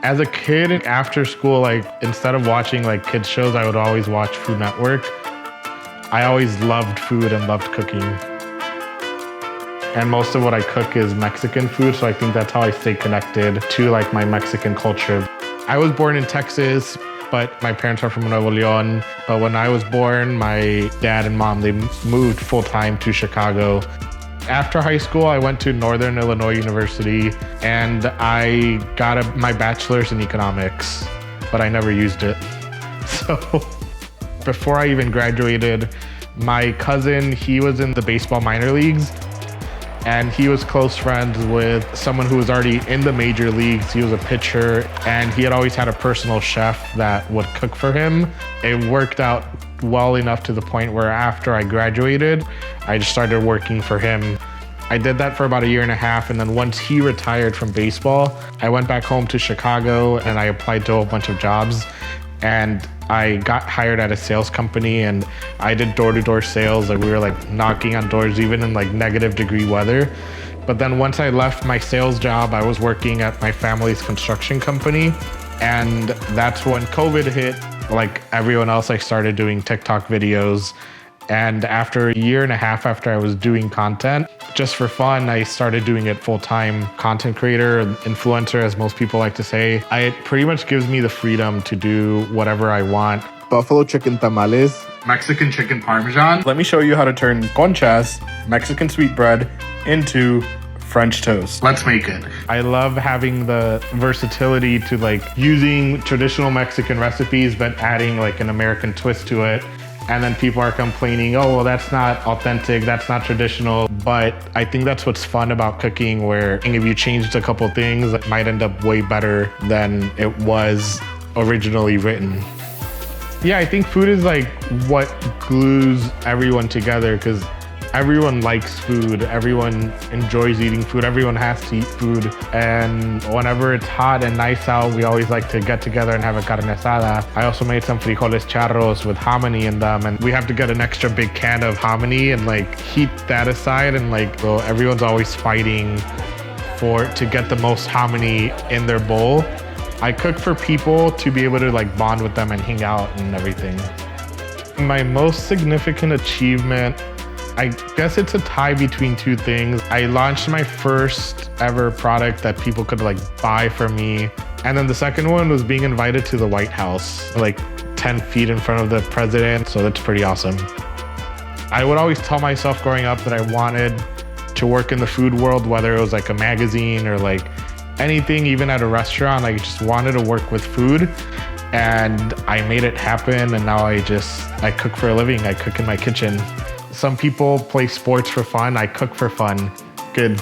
As a kid, after school, like instead of watching like kids shows, I would always watch Food Network. I always loved food and loved cooking. And most of what I cook is Mexican food, so I think that's how I stay connected to like my Mexican culture. I was born in Texas, but my parents are from Nuevo León. But when I was born, my dad and mom, they moved full-time to Chicago. After high school, I went to Northern Illinois University and I got my bachelor's in economics, but I never used it. So before I even graduated, my cousin, he was in the baseball minor leagues and he was close friends with someone who was already in the major leagues. He was a pitcher and he had always had a personal chef that would cook for him. It worked out well enough to the point where after I graduated, I just started working for him. I did that for about 1.5 years, and then once he retired from baseball, I went back home to Chicago and I applied to a whole bunch of jobs. And I got hired at a sales company and I did door-to-door sales. Like we were like knocking on doors even in like -degree weather. But then once I left my sales job, I was working at my family's construction company. And that's when COVID hit. Like everyone else, I started doing TikTok videos. And after 1.5 years after I was doing content, just for fun, I started doing it full-time. Content creator, influencer, as most people like to say. It pretty much gives me the freedom to do whatever I want. Buffalo chicken tamales. Mexican chicken parmesan. Let me show you how to turn conchas, Mexican sweetbread, into French toast. Let's make it. I love having the versatility to like using traditional Mexican recipes, but adding like an American twist to it. And then people are complaining, oh, well, that's not authentic, that's not traditional. But I think that's what's fun about cooking, where if you changed a couple things, it might end up way better than it was originally written. Yeah, I think food is like what glues everyone together, because everyone likes food, everyone enjoys eating food, everyone has to eat food. And whenever it's hot and nice out, we always like to get together and have a carne asada. I also made some frijoles charros with hominy in them, and we have to get an extra big can of hominy and like heat that aside, and like, well, everyone's always fighting to get the most hominy in their bowl. I cook for people to be able to like bond with them and hang out and everything. My most significant achievement, I guess it's a tie between two things. I launched my first ever product that people could like buy from me. And then the second one was being invited to the White House, like 10 feet in front of the president. So that's pretty awesome. I would always tell myself growing up that I wanted to work in the food world, whether it was like a magazine or like anything, even at a restaurant. I just wanted to work with food. And I made it happen. And now I cook for a living. I cook in my kitchen. Some people play sports for fun. I cook for fun. Good.